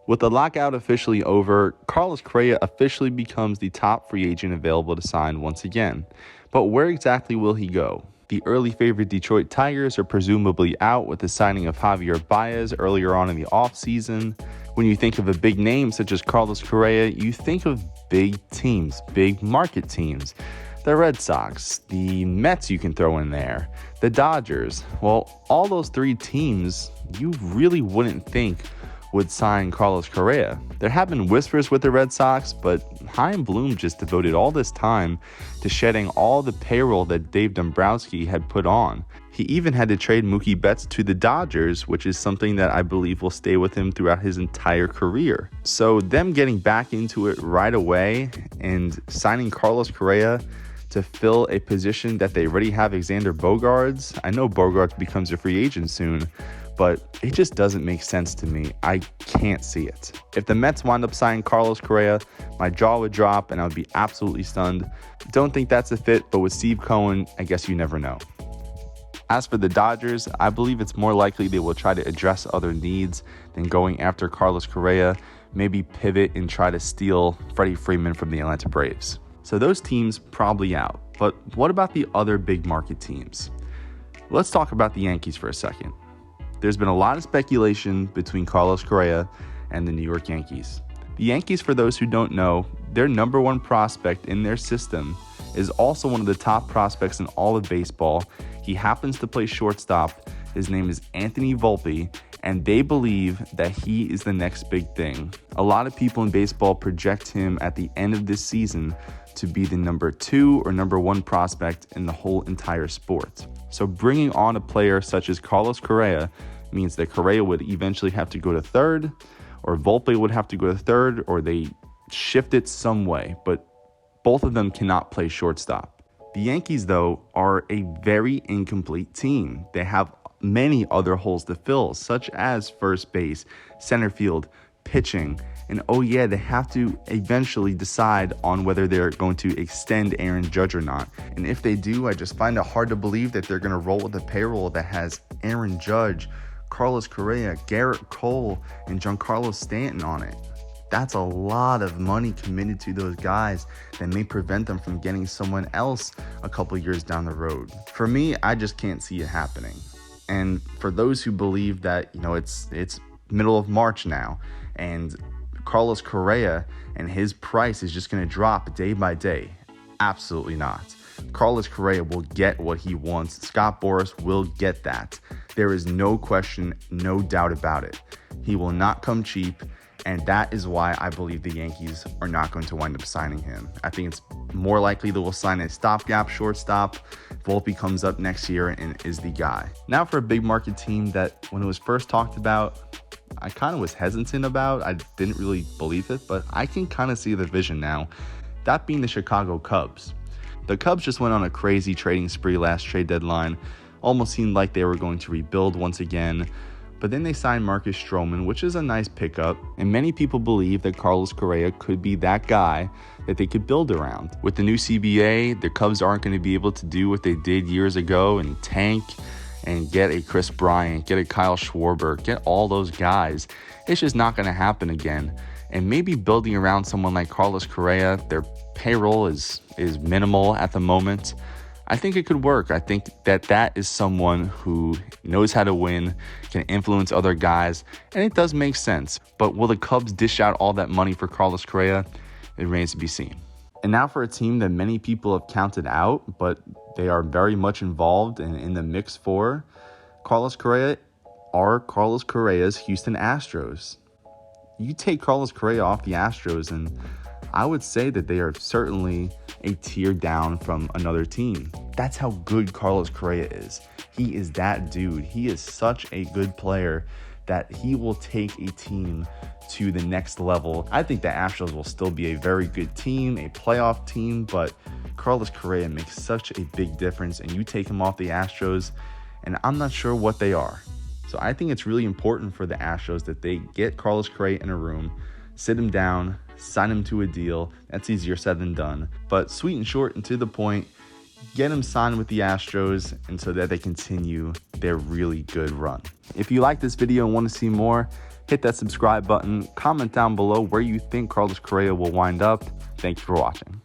With the lockout officially over, Carlos Correa officially becomes the top free agent available to sign once again. But where exactly will he go? The early favorite Detroit Tigers are presumably out with the signing of Javier Baez earlier on in the offseason. When you think of a big name such as Carlos Correa, you think of big teams, big market teams. The Red Sox, the Mets you can throw in there, the Dodgers. Well, all those three teams you really wouldn't think would sign Carlos Correa. There have been whispers with the Red Sox, but Chaim Bloom just devoted all this time to shedding all the payroll that Dave Dombrowski had put on. He even had to trade Mookie Betts to the Dodgers, which is something that I believe will stay with him throughout his entire career. So them getting back into it right away and signing Carlos Correa to fill a position that they already have Xander Bogaerts. I know Bogaerts becomes a free agent soon, but it just doesn't make sense to me. I can't see it. If the Mets wind up signing Carlos Correa, my jaw would drop and I would be absolutely stunned. Don't think that's a fit, but with Steve Cohen, I guess you never know. As for the Dodgers, I believe it's more likely they will try to address other needs than going after Carlos Correa, maybe pivot and try to steal Freddie Freeman from the Atlanta Braves. So those teams probably out, but what about the other big market teams? Let's talk about the Yankees for a second. There's been a lot of speculation between Carlos Correa and the New York Yankees. The Yankees, for those who don't know, their number one prospect in their system is also one of the top prospects in all of baseball. He happens to play shortstop. His name is Anthony Volpe, and they believe that he is the next big thing. A lot of people in baseball project him at the end of this season to be the number 2 or number 1 prospect in the whole entire sport. So bringing on a player such as Carlos Correa means that Correa would eventually have to go to third, or Volpe would have to go to third, or they shift it some way, but both of them cannot play shortstop. The Yankees, though, are a very incomplete team. They have many other holes to fill, such as first base, center field, pitching, and they have to eventually decide on whether they're going to extend Aaron Judge or not. And if they do, I just find it hard to believe that they're going to roll with a payroll that has Aaron Judge, Carlos Correa, Garrett Cole, and Giancarlo Stanton on it. That's a lot of money committed to those guys that may prevent them from getting someone else a couple years down the road. For me, I just can't see it happening. And for those who believe that, it's middle of March now, and Carlos Correa and his price is just going to drop day by day, absolutely not. Carlos Correa will get what he wants. Scott Boras will get that. There is no question, no doubt about it. He will not come cheap, and that is why I believe the Yankees are not going to wind up signing him. I think it's more likely they will sign a stopgap shortstop. Volpe comes up next year and is the guy. Now for a big market team that when it was first talked about, I kind of was hesitant about. I didn't really believe it, but I can kind of see the vision now. That being the Chicago Cubs. The Cubs just went on a crazy trading spree last trade deadline. Almost seemed like they were going to rebuild once again. But then they signed Marcus Stroman, which is a nice pickup. And many people believe that Carlos Correa could be that guy that they could build around. With the new CBA, the Cubs aren't going to be able to do what they did years ago and tank and get a Chris Bryant, get a Kyle Schwarber, get all those guys. It's just not going to happen again. And maybe building around someone like Carlos Correa, their payroll is minimal at the moment. I think it could work. I think that is someone who knows how to win, can influence other guys, and it does make sense. But will the Cubs dish out all that money for Carlos Correa? It remains to be seen. And now for a team that many people have counted out, but they are very much involved and in the mix for Carlos Correa, are Carlos Correa's Houston Astros. You take Carlos Correa off the Astros, and I would say that they are certainly a tier down from another team. That's how good Carlos Correa is. He is that dude. He is such a good player that he will take a team to the next level. I think the Astros will still be a very good team, a playoff team, but Carlos Correa makes such a big difference, and you take him off the Astros, and I'm not sure what they are. So I think it's really important for the Astros that they get Carlos Correa in a room, sit him down, sign him to a deal. That's easier said than done. But sweet and short and to the point, get him signed with the Astros and so that they continue their really good run. If you like this video and want to see more, hit that subscribe button, comment down below where you think Carlos Correa will wind up. Thank you for watching.